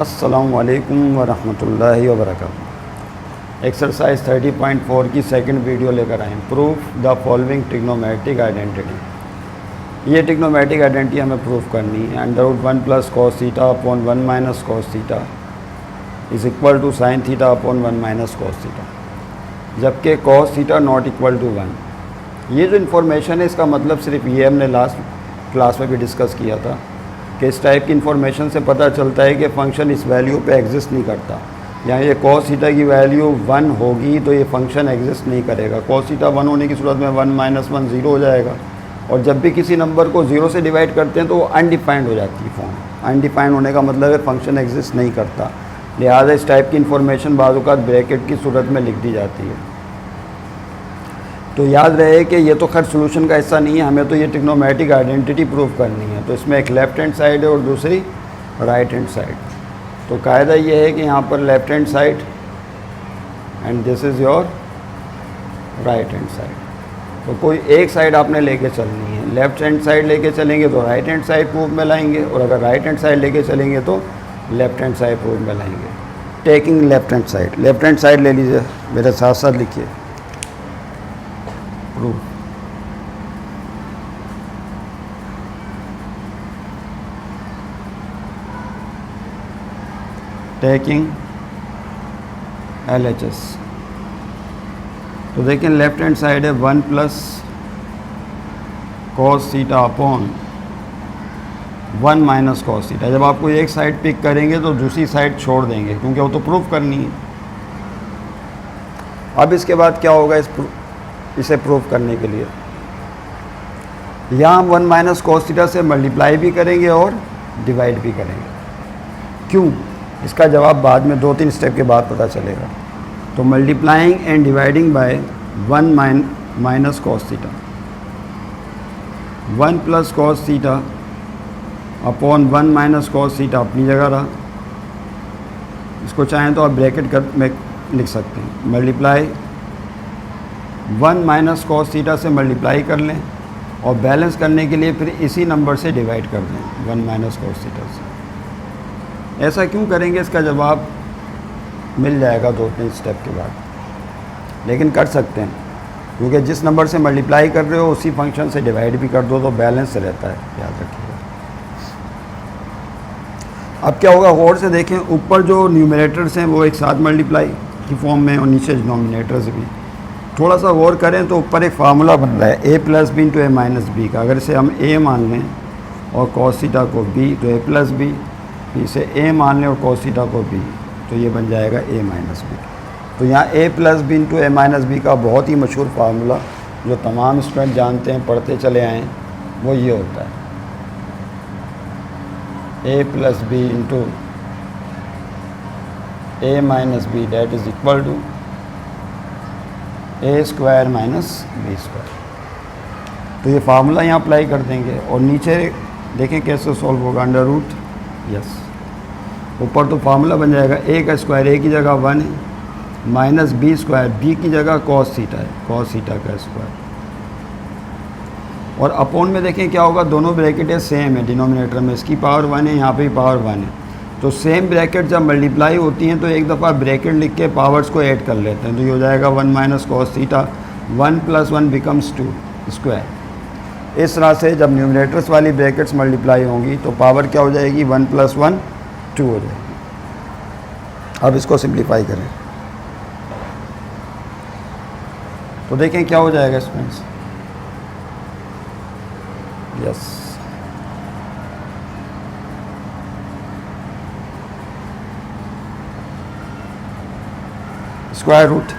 अस्सलामुअलैकुम वरहमतुल्लाहि वबरकातुहू। एक्सरसाइज 30.4 की सेकंड वीडियो लेकर आए। Proof the following trigonometric identity. ये ट्रिग्नोमेट्रिक आइडेंटिटी हमें प्रूफ करनी है। Under root 1 plus cos theta upon 1 minus cos theta is equal to sine theta upon 1 minus cos theta, जबकि cos theta not equal to 1। ये जो information है इसका मतलब सिर्फ ये हमने लास्ट क्लास में भी डिस्कस किया था कि इस टाइप की इन्फॉर्मेशन से पता चलता है कि फ़ंक्शन इस वैल्यू पे एग्जिस्ट नहीं करता। यहाँ ये कॉस थीटा की वैल्यू 1 होगी तो ये फंक्शन एग्जिस्ट नहीं करेगा। कॉस थीटा 1 होने की सूरत में 1 माइनस 1 ज़ीरो हो जाएगा, और जब भी किसी नंबर को ज़ीरो से डिवाइड करते हैं तो वो अनडिफाइंड हो जाती है फॉर्म। अनडिफाइंड होने का मतलब है फंक्शन एग्जिस्ट नहीं करता। लिहाजा इस टाइप की इन्फॉर्मेशन बाज़ औक़ात ब्रैकेट की सूरत में लिख दी जाती है। तो याद रहे कि ये तो खैर सोल्यूशन का हिस्सा नहीं है, हमें तो ये ट्रिग्नोमेट्रिक आइडेंटिटी प्रूव करनी है। तो इसमें एक लेफ़्ट हैंड साइड है और दूसरी राइट हैंड साइड। तो कायदा ये है कि यहाँ पर left hand side and this is your right hand side. तो कोई एक साइड आपने लेके चलनी है। लेफ़्ट हैंड साइड लेके चलेंगे तो राइट हैंड साइड प्रूफ में लाएंगे, और अगर राइट हैंड साइड लेके चलेंगे तो लेफ़्ट हैंड साइड प्रूफ में लाएंगे। Taking left hand side, left hand side ले लीजिए, मेरे साथ साथ लिखिए। Proof taking LHS। तो देखिए लेफ्ट हैंड साइड है 1 plus cos theta upon 1 minus cos theta. जब आपको एक साइड पिक करेंगे तो दूसरी साइड छोड़ देंगे, क्योंकि वो तो प्रूफ करनी है। अब इसके बाद क्या होगा इसे प्रूफ करने के लिए, यहाँ हम 1 माइनस कॉस थीटा से मल्टीप्लाई भी करेंगे और डिवाइड भी करेंगे। क्यों? इसका जवाब बाद में 2-3 स्टेप के बाद पता चलेगा। तो multiplying and dividing by 1 minus cos theta, 1 plus cos theta upon 1 minus cos theta अपनी जगह रहा। इसको चाहें तो आप ब्रैकेट में लिख सकते हैं। मल्टीप्लाई 1 माइनस कॉस थीटा से मल्टीप्लाई कर लें, और बैलेंस करने के लिए फिर इसी नंबर से डिवाइड कर दें 1 माइनस कॉस थीटा से। ऐसा क्यों करेंगे इसका जवाब मिल जाएगा 2-3 स्टेप के बाद, लेकिन कर सकते हैं क्योंकि जिस नंबर से मल्टीप्लाई कर रहे हो उसी फंक्शन से डिवाइड भी कर दो तो बैलेंस रहता है, याद रखिएगा। अब क्या होगा गौर से देखें, ऊपर जो न्यूमरेटर्स हैं वो एक साथ मल्टीप्लाई की फॉर्म में और नीचे डिनोमिनेटर्स भी। थोड़ा सा गौर करें तो ऊपर एक फार्मूला बन रहा है a plus B into A minus B का। अगर इसे हम a मान लें और कॉस थीटा को b तो a प्लस बी, इसे a मान लें और कॉस थीटा को b तो ये बन जाएगा a माइनस बी। तो यहाँ a plus B into A minus B का बहुत ही मशहूर फार्मूला जो तमाम स्टूडेंट जानते हैं, पढ़ते चले आए हैं, वो ये होता है a plus B into A minus B that is equal to a square minus B square. तो ये फार्मूला यहाँ अप्लाई कर देंगे और नीचे देखें कैसे सॉल्व होगा। अंडर रूट यस, ऊपर तो फार्मूला बन जाएगा a का स्क्वायर a की जगह 1 है, माइनस बी स्क्वायर b की जगह कॉस थीटा है, कॉस थीटा का स्क्वायर। और अपॉन में देखें क्या होगा, दोनों ब्रैकेटें सेम है, डिनोमिनेटर में इसकी पावर 1 है, यहाँ पे पावर 1 है। तो सेम ब्रैकेट जब मल्टीप्लाई होती हैं तो एक दफ़ा ब्रैकेट लिख के पावर्स को ऐड कर लेते हैं। तो ये हो जाएगा 1 minus cos theta, 1 plus 1 becomes 2 square. इस तरह से जब न्यूमरेटर्स वाली ब्रैकेट्स मल्टीप्लाई होंगी तो पावर क्या हो जाएगी, 1 प्लस 1 2 हो जाएगी। अब इसको सिंप्लीफाई करें तो देखें क्या हो जाएगा इसमें। यस, स्क्वायर रूट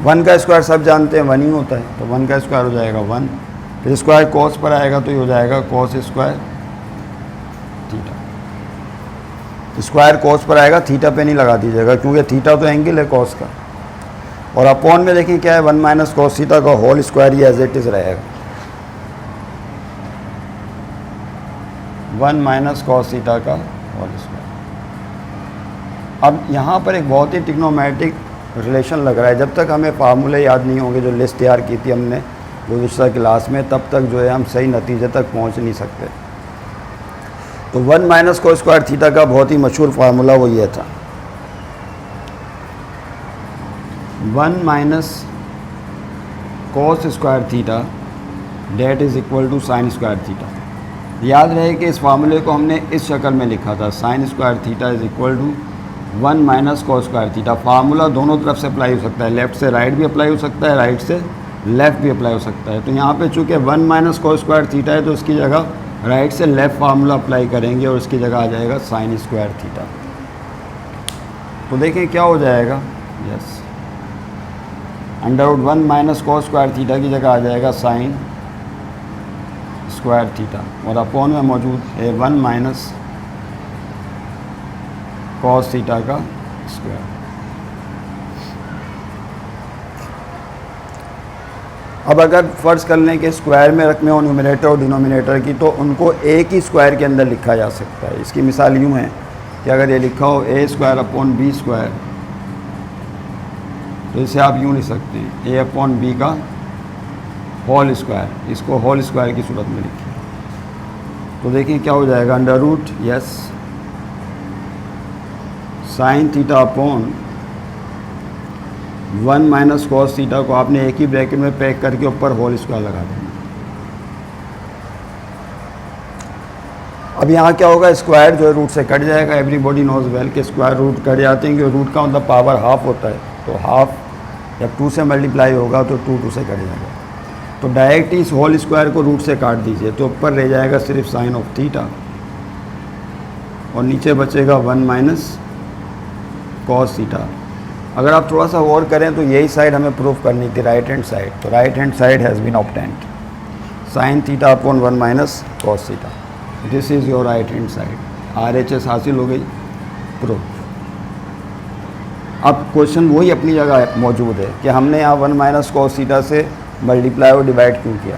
1 का स्क्वायर सब जानते हैं 1 ही होता है, तो 1 का स्क्वायर हो जाएगा 1, फिर स्क्वायर कॉस पर आएगा तो ये हो जाएगा cos square theta. Square cos पर आएगा, थीटा पे नहीं लगा दीजिएगा क्योंकि थीटा तो एंगल है कॉस का। और अपॉन में देखिए क्या है, 1 माइनस कॉस थीटा का होल स्क्वायर ही एज इट इज़ रहेगा, 1 माइनस कॉस थीटा का होल स्क्वायर। अब यहाँ पर एक बहुत ही ट्रिग्नोमेट्रिक रिलेशन लग रहा है। जब तक हमें फार्मूले याद नहीं होंगे जो लिस्ट तैयार की थी हमने गुज़िश्ता क्लास में, तब तक जो है हम सही नतीजे तक पहुँच नहीं सकते। तो 1 माइनस को स्क्वायर थीटा का बहुत ही मशहूर फार्मूला वो ये था, 1 minus cos square theta that is equal to sine square theta. याद रहे कि इस फार्मूले को हमने इस शक्ल में लिखा था, sine square theta is equal to 1 minus cos square theta. Formula दोनों तरफ से अप्लाई हो सकता है, लेफ़्ट से राइट भी अप्लाई हो सकता है, राइट से लेफ़्ट भी अप्लाई हो सकता है। तो यहाँ पे चूँकि 1 माइनस कॉस स्क्वायर थीटा है तो इसकी जगह राइट से लेफ़्ट फार्मूला अप्लाई करेंगे और इसकी जगह आ जाएगा साइन स्क्वायर थीटा। तो देखें क्या हो जाएगा, yes, under 1 minus cos square theta की जगह आ जाएगा साइन स्क्वायर थीटा और अपॉन में मौजूद है 1 माइनस कॉस थीटा का स्क्वायर। अब अगर फ़र्ज़ कर लें कि स्क्वायर में रकमें हो न्यूमरेटर और डिनोमिनेटर की, तो उनको एक ही स्क्वायर के अंदर लिखा जा सकता है। इसकी मिसाल यूँ है कि अगर ये लिखा हो a square upon b square, तो इसे आप यूँ लिख सकते हैं ए अपॉन बी का होल स्क्वायर, इसको होल स्क्वायर की सूरत में लिखिए। तो देखिए क्या हो जाएगा, under root yes sine theta upon 1 minus cos theta को आपने एक ही ब्रैकेट में पैक करके ऊपर होल स्क्वायर लगा देना। अब यहाँ क्या होगा, स्क्वायर जो है रूट से कट जाएगा। एवरीबॉडी नोज वेल कि स्क्वायर रूट कट जाते हैं, क्योंकि रूट का मतलब पावर हाफ होता है, तो हाफ जब 2 से मल्टीप्लाई होगा तो 2 से कट जाएगा। तो डायरेक्ट इस होल स्क्वायर को रूट से काट दीजिए, तो ऊपर रह जाएगा सिर्फ साइन ऑफ थीटा और नीचे बचेगा 1 माइनस कॉस थीटा। अगर आप थोड़ा सा और करें तो यही साइड हमें प्रूफ करनी थी, राइट हैंड साइड। तो right hand side has been obtained, sine theta upon 1 minus cos theta, this is your right hand side. RHS हासिल हो गई, प्रूफ। अब क्वेश्चन वही अपनी जगह मौजूद है कि हमने यहाँ 1 माइनस कॉस थीटा से मल्टीप्लाई और डिवाइड क्यों किया।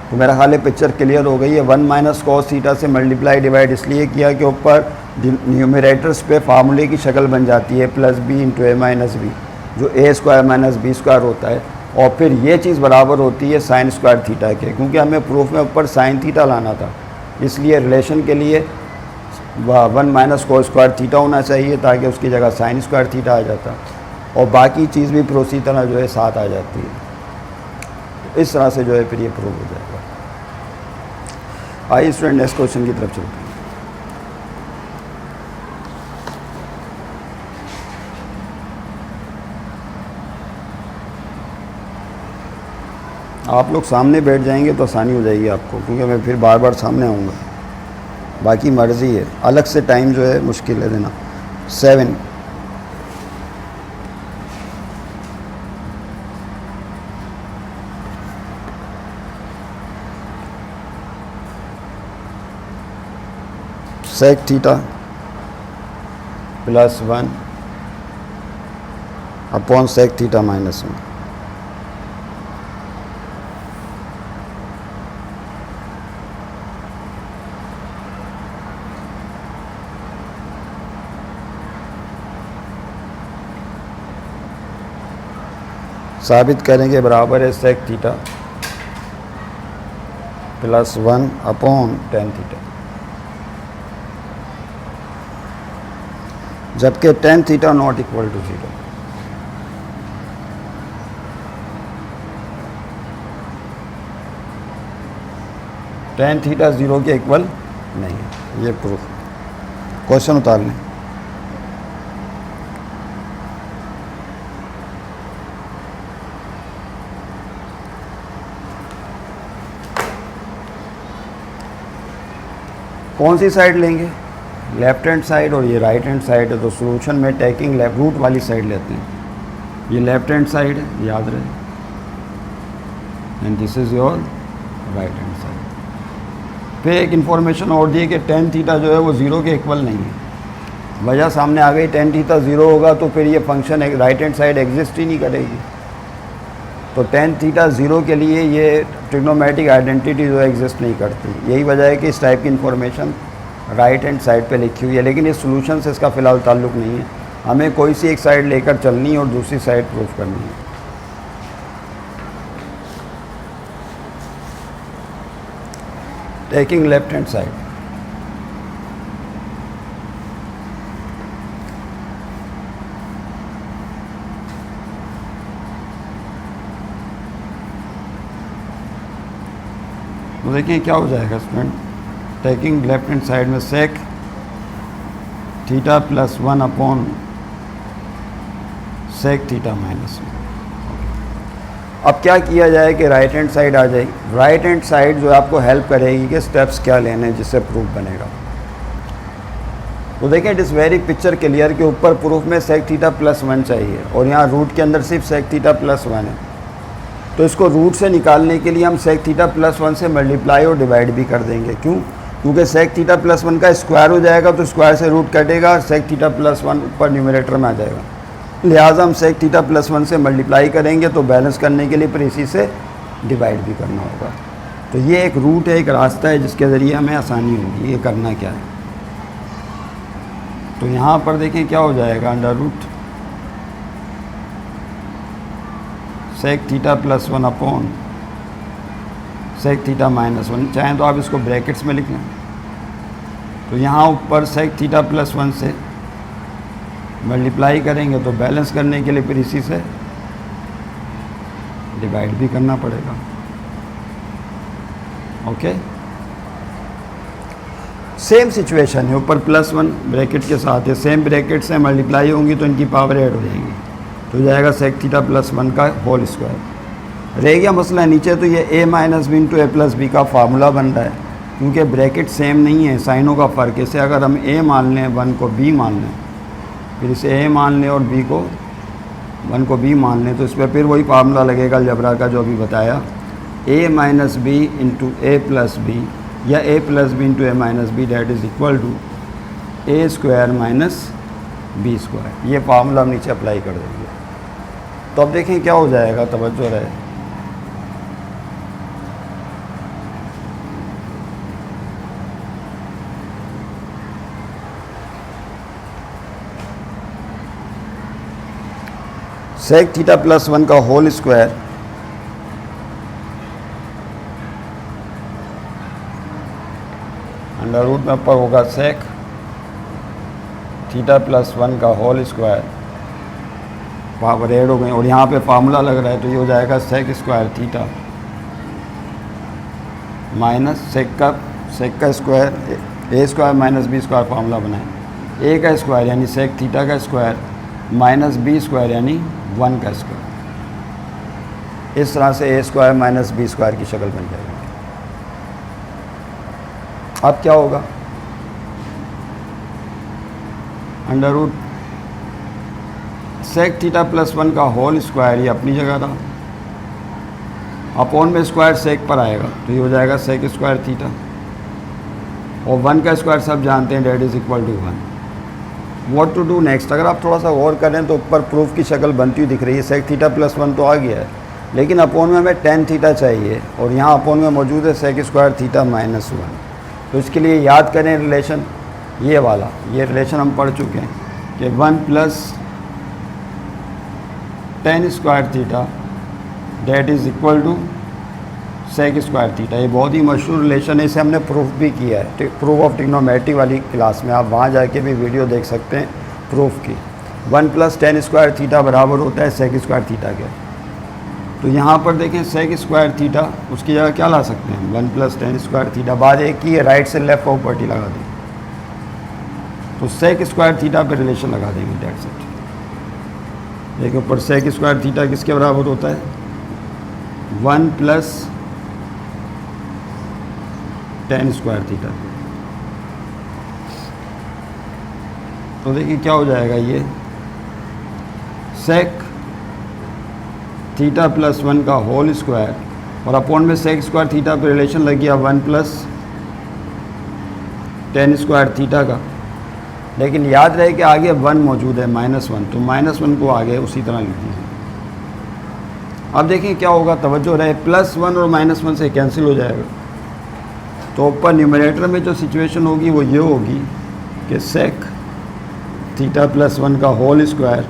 तो मेरा ख्याल है पिक्चर क्लियर हो गई है। 1 माइनस कॉस थीटा से मल्टीप्लाई डिवाइड इसलिए किया कि ऊपर न्यूमरेटर्स पे फार्मूले की शक्ल बन जाती है प्लस बी इंटू ए माइनस बी, जो ए स्क्वायर माइनस बी स्क्वायर होता है, और फिर ये चीज़ बराबर होती है साइन स्क्वायर थीटा के, क्योंकि हमें प्रूफ में ऊपर साइन थीटा लाना था, इसलिए रिलेशन के लिए 1 माइनस कॉस स्क्वायर थीटा होना चाहिए ताकि उसकी जगह साइन स्क्वायर थीटा आ जाता और बाकी चीज़ भी उसी तरह जो है साथ आ जाती है। इस तरह से जो है फिर ये प्रूव हो जाएगा। आइए स्टूडेंट नेक्स्ट क्वेश्चन की तरफ चलते हैं। आप लोग सामने बैठ जाएंगे तो आसानी हो जाएगी आपको, क्योंकि मैं फिर बार बार सामने आऊँगा। बाकी मर्ज़ी है, अलग से टाइम जो है मुश्किल है देना। 7 sec theta plus 1 upon sec theta minus 1। साबित करेंगे बराबर है sec theta plus 1 upon tan theta, जबकि tan theta not equal to 0। Tan theta 0 के इक्वल नहीं है, ये प्रूफ। क्वेश्चन उतार लें। कौन सी साइड लेंगे, लेफ्ट हैंड साइड और ये राइट हैंड साइड है, तो सॉल्यूशन में टेकिंग लेफ्ट रूट वाली साइड लेते हैं। ये लेफ्ट हैंड साइड है, याद रहे, and this is your right hand side. फिर एक इन्फॉर्मेशन और दी है कि टेन थीटा जो है वो 0 के इक्वल नहीं है। वजह सामने आ गई, टेन थीटा 0 होगा तो फिर ये function right hand side exist ही नहीं करेगी। तो टेन थीटा 0 के लिए ये ट्रिग्नोमेट्रिक आइडेंटिटी जो है एग्जिस्ट नहीं करती। यही वजह है कि इस टाइप की इन्फॉर्मेशन राइट हैंड साइड पे लिखी हुई है, लेकिन इस सोल्यूशन से इसका फ़िलहाल ताल्लुक़ नहीं है। हमें कोई सी एक साइड लेकर चलनी है और दूसरी साइड प्रूफ करनी है। टेकिंग लेफ्ट हैंड साइड, तो देखिए क्या हो जाएगा student, taking left hand side में sec theta plus 1 upon sec theta minus 1। अब क्या किया जाए कि राइट हैंड साइड आ जाएगी। राइट हैंड साइड जो आपको हेल्प करेगी कि स्टेप्स क्या लेने हैं जिससे प्रूफ बनेगा। तो देखें it is very picture clear के ऊपर प्रूफ में सेक थीटा प्लस 1 चाहिए और यहाँ रूट के अंदर सिर्फ सेक थीटा प्लस 1 है। तो इसको रूट से निकालने के लिए हम सेक थीटा प्लस 1 से मल्टीप्लाई और डिवाइड भी कर देंगे। क्यों? क्योंकि सेक थीटा प्लस 1 का स्क्वायर हो जाएगा तो स्क्वायर से रूट कटेगा और सेक थीटा प्लस 1 ऊपर न्यूमरेटर में आ जाएगा। लिहाजा हम सेक थीटा प्लस 1 से मल्टीप्लाई करेंगे तो बैलेंस करने के लिए फिर इसी से डिवाइड भी करना होगा। तो ये एक रूट है, एक रास्ता है जिसके ज़रिए हमें आसानी होगी। ये करना क्या है, तो यहाँ पर देखें क्या हो जाएगा, under root sec theta plus 1 upon sec theta minus 1। चाहें तो आप इसको ब्रैकेट्स में लिख लें। तो यहाँ ऊपर सेक थीटा प्लस 1 से मल्टीप्लाई करेंगे तो बैलेंस करने के लिए फिर इसी से डिवाइड भी करना पड़ेगा। ओके, सेम सिचुएशन है, ऊपर प्लस 1 ब्रैकेट के साथ है, सेम ब्रैकेट से मल्टीप्लाई होंगी तो इनकी पावर ऐड हो जाएगी। तो हो जाएगा सेक थीटा प्लस 1 का होल स्क्वायर। रह गया मसला नीचे, तो ये a minus b into a plus b का फार्मूला बन रहा है। क्योंकि ब्रैकेट सेम नहीं है, साइनों का फ़र्क है। इसे अगर हम a मान लें, 1 को b मान लें, फिर इसे a मान लें और b को 1 को b मान लें, तो इस पर फिर वही फार्मूला लगेगा अलजबरा का जो अभी बताया, a minus b into a plus b या a plus B into A minus B that is equal to a square minus B square. ये फार्मूला हम नीचे अप्लाई कर देंगे। तो अब देखें क्या हो जाएगा, तवज्जो रहे। सेक थीटा प्लस 1 का होल स्क्वायर अंडर रूट में ऊपर होगा सेक थीटा प्लस 1 का होल स्क्वायर, पावर ऐड हो गई और यहाँ पे फार्मूला लग रहा है। तो ये हो जाएगा sec square theta minus sec का square, A square minus B square formula बनाए। ए का स्क्वायर यानी सेक थीटा का स्क्वायर माइनस बी स्क्वायर यानी 1 का स्क्वायर। इस तरह से A square minus B square की शक्ल बन जाएगी। अब क्या होगा, under root sec theta plus 1 का होल स्क्वायर, ये अपनी जगह था, अपॉन में स्क्वायर सेक पर आएगा तो ये हो जाएगा सेक स्क्वायर थीटा और 1 का स्क्वायर सब जानते हैं that is equal to 1। What to do next, अगर आप थोड़ा सा गौर करें तो ऊपर प्रूफ की शक्ल बनती हुई दिख रही है। सेक थीटा प्लस 1 तो आ गया है, लेकिन अपॉन में हमें टेन थीटा चाहिए और यहाँ अपॉन में मौजूद है सेक स्क्वायर थीटा माइनस 1। तो इसके लिए याद करें रिलेशन ये वाला, ये रिलेशन हम पढ़ चुके हैं कि 1 plus tan square theta that is equal to sec square theta. ये बहुत ही मशहूर रिलेशन है, इसे हमने प्रूफ भी किया है प्रूफ ऑफ ट्रिग्नोमेट्री वाली क्लास में। आप वहाँ जाके भी वीडियो देख सकते हैं प्रूफ की। 1 प्लस टेन स्क्वायर थीटा बराबर होता है सेक स्क्वायर थीटा के। तो यहाँ पर देखें सेक स्क्वायर थीटा, उसकी जगह क्या ला सकते हैं, 1 प्लस टेन स्क्वायर थीटा। बाद एक ही है, राइट से लेफ्ट प्रॉपर्टी लगा दी तो सेक स्क्वायर थीटा पर रिलेशन लगा देंगे, डेट्स इट। देखिए ऊपर सेक स्क्वायर थीटा किसके बराबर होता है, 1 प्लस टेन स्क्वायर थीटा। तो देखिए क्या हो जाएगा, ये सेक थीटा प्लस 1 का होल स्क्वायर और अपॉन में सेक स्क्वायर थीटा पे रिलेशन लग गया 1 प्लस टेन स्क्वायर थीटा का। लेकिन याद रहे कि आगे 1 मौजूद है -1, तो -1 को आगे उसी तरह लिख दीजिए। अब देखिए क्या होगा, तवज्जो रहे, +1 और -1 से कैंसिल हो जाएगा। तो ऊपर न्यूमरेटर में जो सिचुएशन होगी वो ये होगी कि सेक थीटा प्लस 1 का होल स्क्वायर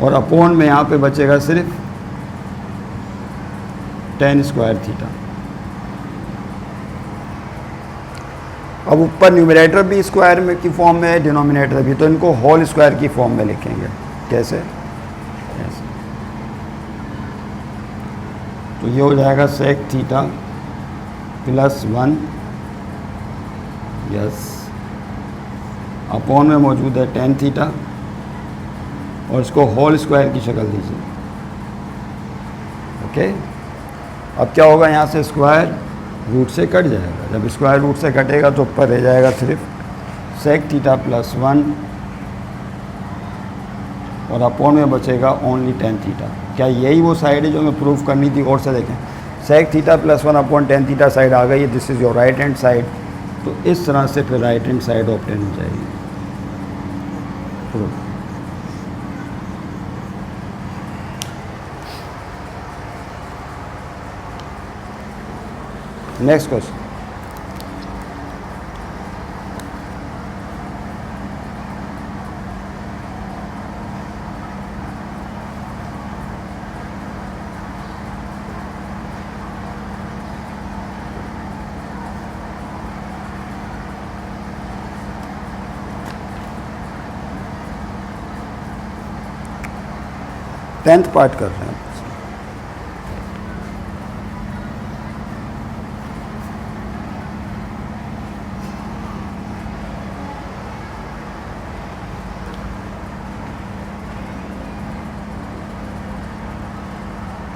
और अपॉन में यहाँ पे बचेगा सिर्फ टेन स्क्वायर थीटा। अब ऊपर न्यूमरेटर भी स्क्वायर में की फॉर्म में है, डिनोमिनेटर भी, तो इनको होल स्क्वायर की फॉर्म में लिखेंगे। कैसे? ऐसे। तो ये हो जाएगा सेक थीटा +1 यस अपॉन में मौजूद है tan थीटा और इसको होल स्क्वायर की शक्ल दीजिए। ओके, अब क्या होगा, यहाँ से स्क्वायर रूट से कट जाएगा। जब स्क्वायर रूट से कटेगा तो ऊपर रह जाएगा सिर्फ sec थीटा +1 और अपॉन में बचेगा ओनली tan थीटा। क्या यही वो साइड है जो हमें प्रूव करनी थी? और से देखें, sec theta +1 upon tan theta side आ गई है, this is your right hand side. तो इस तरह से फिर राइट हैंड साइड ऑब्टेन हो जाएगी। Proof. Next question, tenth part कर रहे हैं।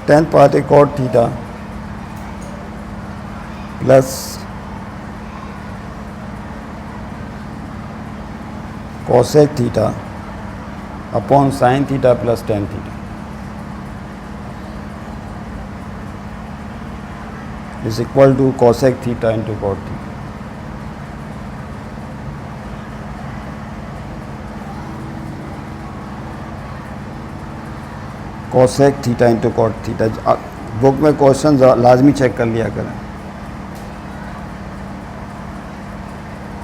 टेंथ पार्ट है cot theta plus cosec theta upon sin theta plus tan theta is equal to cosec theta into cot theta। cosec theta into cot theta. Book में question लाजमी check कर लिया करें।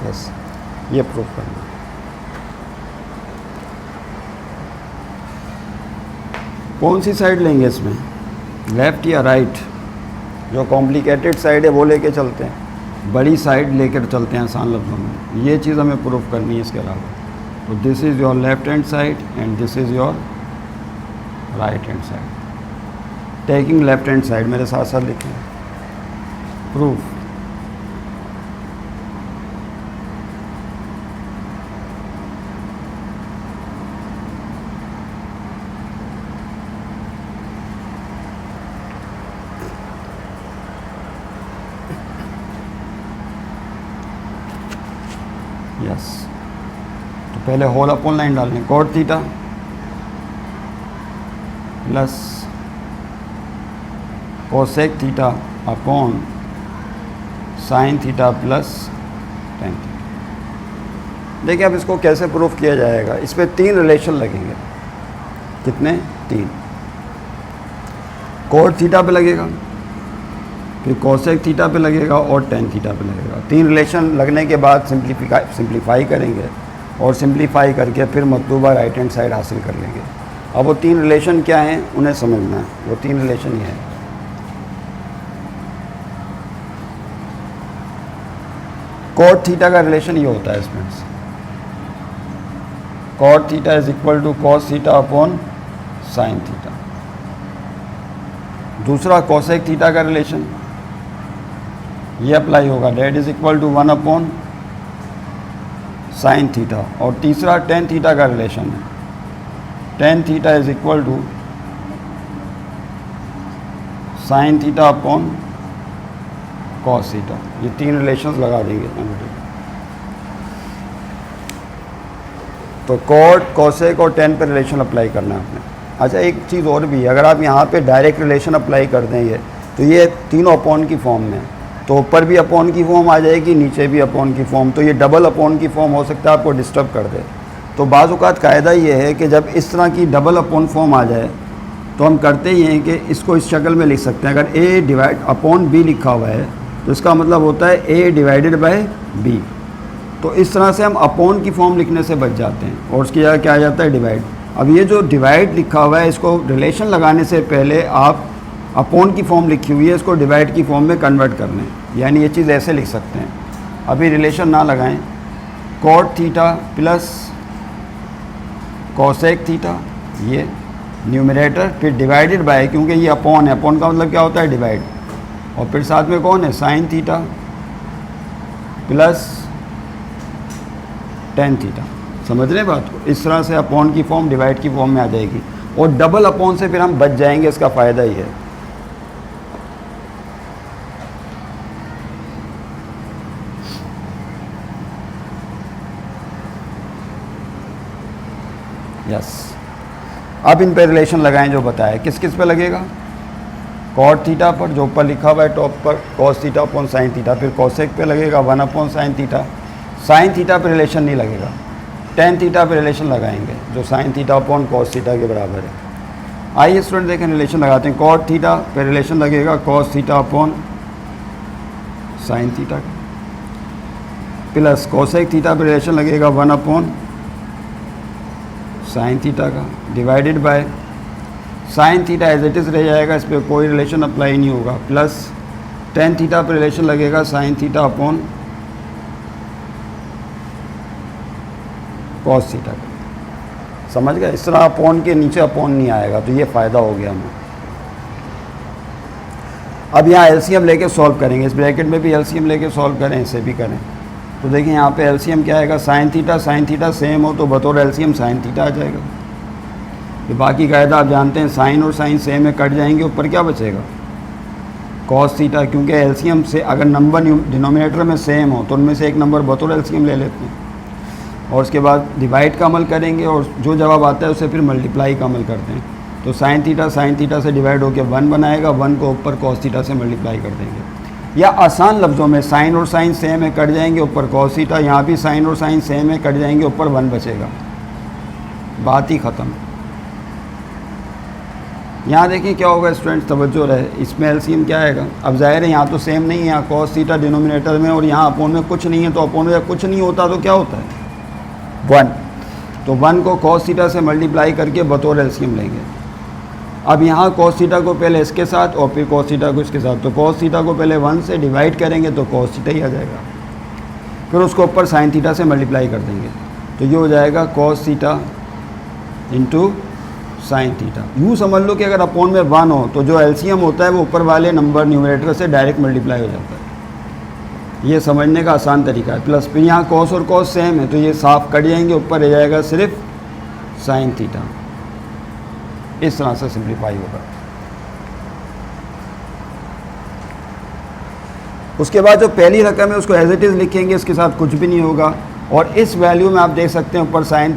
बस ये प्रूफ करना। कौन सी साइड लेंगे इसमें, लेफ़्ट या राइट? जो कॉम्प्लिकेटेड साइड है वो लेके चलते हैं, बड़ी साइड लेकर चलते हैं आसान लफ्ज़ों में। ये चीज़ हमें प्रूफ करनी है इसके अलावा। तो this is your left hand side and this is your right hand side. Taking left hand side मेरे साथ साथ लिखें। प्रूफ। यस, तो पहले होल अपॉन लाइन डाल लें। cot theta plus cosec theta upon sin theta plus tan theta. देखिए अब इसको कैसे प्रूफ किया जाएगा। इस पर 3 रिलेशन लगेंगे। कितने? 3। cot थीटा पे लगेगा, फिर cosec थीटा पे लगेगा और tan थीटा पे लगेगा। 3 रिलेशन लगने के बाद सिंप्लीफाई करेंगे और सिंप्लीफाई करके फिर मतलूबा राइट हैंड साइड हासिल कर लेंगे। अब वो 3 रिलेशन क्या हैं उन्हें समझना है। वो 3 रिलेशन ये हैं। cot थीटा का रिलेशन ये होता है students, cot theta is equal to cos theta upon sin theta. दूसरा cosec थीटा का रिलेशन ये अप्लाई होगा, that is equal to 1 upon sin theta. और तीसरा tan थीटा का रिलेशन है, tan theta is equal to sin theta upon cos theta. ये 3 relations लगा देंगे। तो cot, cosec और tan पे रिलेशन अप्लाई करना है आपने। अच्छा एक चीज़ और भी है, अगर आप यहाँ पे डायरेक्ट रिलेशन अप्लाई कर देंगे तो ये तीनों अपॉन की फॉर्म में, तो ऊपर भी अपॉन की फॉर्म आ जाएगी, नीचे भी अपॉन की फॉर्म। तो ये डबल अपॉन की फॉर्म हो सकता है, आपको डिस्टर्ब कर दे। तो बाज़ औक़ात कायदा ये है कि जब इस तरह की डबल अपॉन फॉर्म आ जाए तो हम करते ही हैं कि इसको इस शक्ल में लिख सकते हैं। अगर a डिवाइड अपॉन b लिखा हुआ है तो इसका मतलब होता है a डिवाइडेड बाय b। तो इस तरह से हम अपॉन की फॉर्म लिखने से बच जाते हैं और उसकी जगह क्या आ जाता है, डिवाइड। अब ये जो डिवाइड लिखा हुआ है इसको रिलेशन लगाने से पहले आप अपॉन की फॉर्म लिखी हुई है इसको डिवाइड की फॉर्म में कन्वर्ट कर लें, यानी ये चीज़ ऐसे लिख सकते हैं। अभी रिलेशन ना लगाएं, cot theta plus cosec theta ये न्यूमरेटर, फिर डिवाइडेड बाय, क्योंकि ये अपॉन है, अपॉन का मतलब क्या होता है, डिवाइड। और फिर साथ में कौन है, sign theta plus tan theta. समझ रहे हैं बात को? इस तरह से अपॉन की फॉर्म डिवाइड की फॉर्म में आ जाएगी, और डबल अपॉन से फिर हम बच जाएंगे, इसका फ़ायदा ही है। यस, अब इन पे रिलेशन लगाएं जो बताया। किस किस पे लगेगा? कॉट थीटा पर, जो ऊपर लिखा हुआ है टॉप पर, cos theta upon sine theta. फिर कॉसेक पे लगेगा 1 upon sine theta. Sine theta पे रिलेशन नहीं लगेगा, टेन थीटा पे रिलेशन लगाएंगे, जो sine theta upon cos theta के बराबर है। आइए स्टूडेंट देखें, रिलेशन लगाते हैं। कॉट थीटा पे रिलेशन लगेगा cos theta upon sine theta, plus cosec theta पे रिलेशन लगेगा 1 अपॉन साइन थीटा का, divided by sine theta as it is रह जाएगा, इस पर कोई रिलेशन अप्लाई नहीं होगा, प्लस टेन थीटा पर रिलेशन लगेगा sign theta upon cos theta का। समझ गए? इस तरह अपॉन के नीचे अपॉन नहीं आएगा, तो ये फ़ायदा हो गया हमें। अब यहाँ एलसीएम लेके सॉल्व करेंगे, इस ब्रैकेट में भी एलसीएम लेके सॉल्व करें, इसे भी करें। तो देखिए यहाँ पे एलसीएम क्या आएगा, साइन थीटा सेम हो तो बतौर एलसीएम साइन थीटा आ जाएगा। तो बाकी कायदा आप जानते हैं, साइन और साइन सेम है, कट जाएंगे, ऊपर क्या बचेगा, कॉस थीटा। क्योंकि एलसीएम से अगर नंबर डिनोमिनेटर में सेम हो तो उनमें से एक नंबर बतौर एलसीएम ले लेते हैं, और उसके बाद डिवाइड का अमल करेंगे, और जो जवाब आता है उसे फिर मल्टीप्लाई का अमल करते हैं। तो साइन थीटा से डिवाइड होकर 1 बनाएगा, 1 को ऊपर कॉस थीटा से मल्टीप्लाई कर देंगे। या आसान लफ्ज़ों में साइन और साइन सेम है, कट जाएंगे, ऊपर कॉस थीटा। यहाँ भी साइन और साइन सेम है, कट जाएंगे, ऊपर 1 बचेगा, बात ही ख़त्म। यहाँ देखिए क्या होगा स्टूडेंट्स, तवज्जो रहे, इसमें एलसीएम क्या आएगा। अब ज़ाहिर है यहाँ तो सेम नहीं है, यहाँ कॉस थीटा डिनोमिनेटर में और यहाँ अपोन में कुछ नहीं है, तो अपोन में कुछ नहीं होता तो क्या होता है, 1। तो 1 को कॉस थीटा से मल्टीप्लाई करके बतौर एलसीएम लेंगे। अब यहाँ कॉस थीटा को पहले इसके साथ और फिर कॉस थीटा को इसके साथ, तो कॉस थीटा को पहले 1 से डिवाइड करेंगे तो कॉस थीटा ही आ जाएगा, फिर उसको ऊपर साइन थीटा से मल्टीप्लाई कर देंगे, तो ये हो जाएगा cos theta into sine theta. यूँ समझ लो कि अगर अपॉन में 1 हो तो जो एलसीएम होता है वो ऊपर वाले नंबर न्यूमरेटर से डायरेक्ट मल्टीप्लाई हो जाता है। ये समझने का आसान तरीका है। प्लस फिर यहाँ कॉस और कॉस सेम है, तो ये साफ कट जाएंगे, ऊपर रह जाएगा सिर्फ साइन थीटा। इस तरह से सिंप्लीफाई होगा। उसके बाद जो पहली रकम है उसको एज इट इज़ लिखेंगे, इसके साथ कुछ भी नहीं होगा, और इस वैल्यू में आप देख सकते हैं ऊपर साइन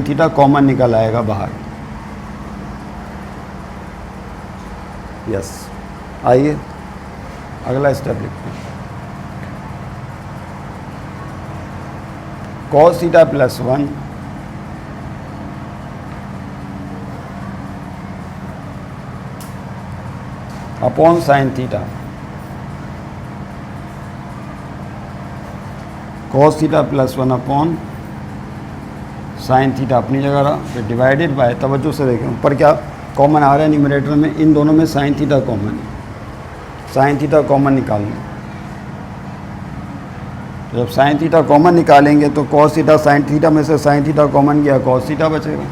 थीटा कॉमन निकल आएगा बाहर। यस, आइए अगला स्टेप लिखते हैं। Cos theta plus 1 upon sine theta, cos theta plus 1 upon sine theta अपनी जगह रहा, फिर डिवाइडेड बाय, तवज्जो से देखें ऊपर क्या कॉमन आ रहा है न्यूमरेटर में, इन दोनों में साइन थीटा कॉमन है, साइन थीटा कॉमन निकाल लें। तो जब साइन थीटा कॉमन निकालेंगे तो कॉस थीटा साइन थीटा में से साइन थीटा कॉमन गया, कॉस थीटा बचेगा,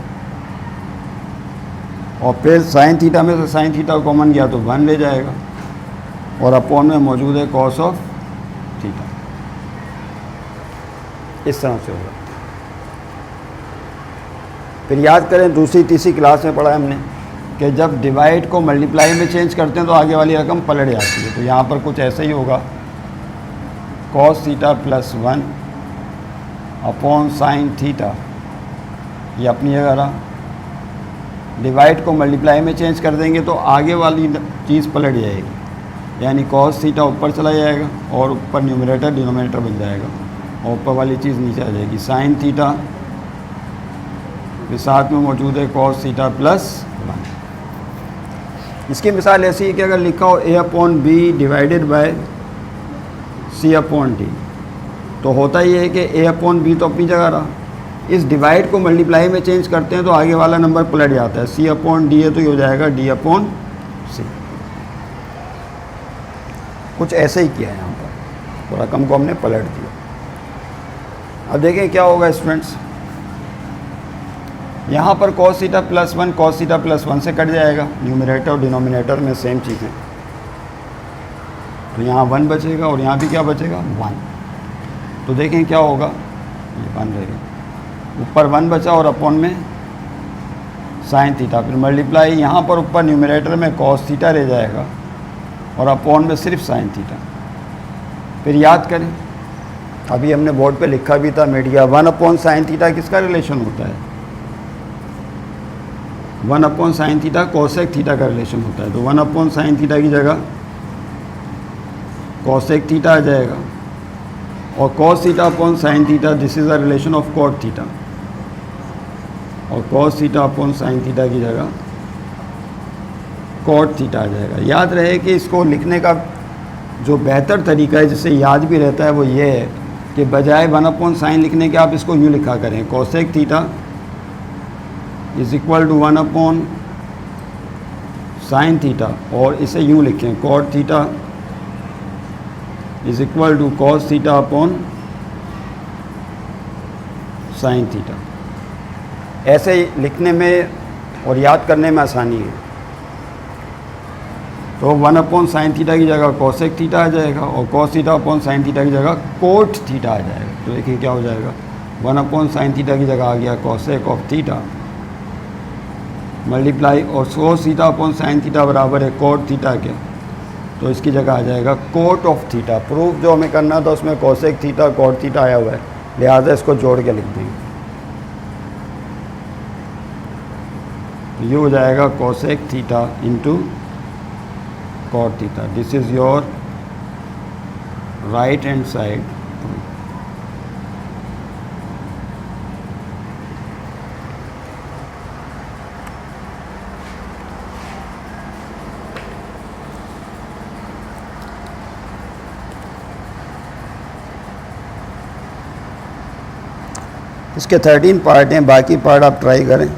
और फिर साइन थीटा में से साइन थीटा कॉमन गया तो 1 ले जाएगा, और अपॉन में मौजूद है कॉस ऑफ थीटा। इस तरह से होगा। फिर याद करें दूसरी तीसरी क्लास में पढ़ा हमने कि जब डिवाइड को मल्टीप्लाई में चेंज करते हैं तो आगे वाली रकम पलट जाती है। तो यहाँ पर कुछ ऐसा ही होगा, cos theta plus 1 upon sine theta, ये अपनी जगह रहा, डिवाइड को मल्टीप्लाई में चेंज कर देंगे तो आगे वाली चीज़ पलट जाएगी, यानी कॉस थीटा ऊपर चला जाएगा और ऊपर न्यूमरेटर डिनोमिनेटर बन जाएगा, और ऊपर वाली चीज़ नीचे आ जाएगी, साइन थीटा के साथ में मौजूद है कॉस थीटा प्लस 1। इसकी मिसाल ऐसी है कि अगर लिखा हो a upon b divided by c upon d, तो होता ये है कि a अपॉन बी तो अपनी जगह रहा, इस डिवाइड को मल्टीप्लाई में चेंज करते हैं तो आगे वाला नंबर पलट जाता है, c अपॉन डी है तो ये हो जाएगा d अपॉन c। कुछ ऐसे ही किया है यहाँ पर, तो रकम को हमने पलट दिया। अब देखें क्या होगा स्टूडेंट्स, यहाँ पर cos theta plus 1 cos theta plus 1 से कट जाएगा, न्यूमरेटर और डिनोमिनेटर में सेम चीज़ है। तो यहाँ 1 बचेगा और यहाँ भी क्या बचेगा 1। तो देखें क्या होगा, ये 1 रहेगा, ऊपर 1 बचा और अपॉन में साइन थीटा, फिर मल्टीप्लाई यहाँ पर ऊपर न्यूमरेटर में कॉस थीटा रह जाएगा और अपॉन में सिर्फ साइन थीटा। फिर याद करें, अभी हमने बोर्ड पे लिखा भी था मीडिया 1 अपॉन साइन थीटा किसका रिलेशन होता है, 1 upon sine theta cosec theta का रिलेशन होता है। तो 1 अपॉन साइन थीटा की जगह कोसेक थीटा आ जाएगा और cos theta upon sine theta this is a relation of cot theta, और cos theta upon sine theta की जगह कॉट थीटा आ जाएगा। याद रहे कि इसको लिखने का जो बेहतर तरीका है जिससे याद भी रहता है वो ये है कि बजाय 1 अपॉन साइन लिखने के आप इसको यूँ लिखा करें, cosec theta is equal to 1 upon sine theta, और इसे यूँ लिखें cot theta is equal to cos theta upon sine theta. ऐसे ही लिखने में और याद करने में आसानी है। तो 1 अपॉन साइन थीटा की जगह कोसेक थीटा आ जाएगा और cos theta upon sine theta की जगह कोट थीटा आ जाएगा। तो देखिए क्या हो जाएगा, 1 अपॉन साइन थीटा की जगह आ गया कोसेक ऑफ थीटा मल्टीप्लाई और cos theta upon sine theta बराबर है कोट थीटा के, तो इसकी जगह आ जाएगा कोट ऑफ थीटा। प्रूफ जो हमें करना था उसमें कोसेक थीटा कोट थीटा आया हुआ है, लिहाजा इसको जोड़ के लिख देंगे। ये हो जाएगा cosec theta into cot theta. This is your right hand side. इसके 13 पार्ट हैं, बाकी पार्ट आप ट्राई करें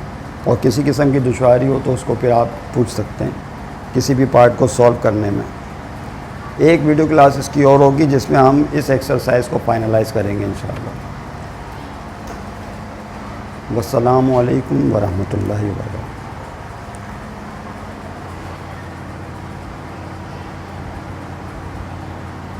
और किसी किस्म की दुश्वारी हो तो उसको फिर आप पूछ सकते हैं किसी भी पार्ट को सॉल्व करने में। एक वीडियो क्लास इसकी और होगी जिसमें हम इस एक्सरसाइज को फाइनलाइज करेंगे इंशाअल्लाह। वस्सलामु अलैकुम वरहमतुल्लाहि वबरकातुहू।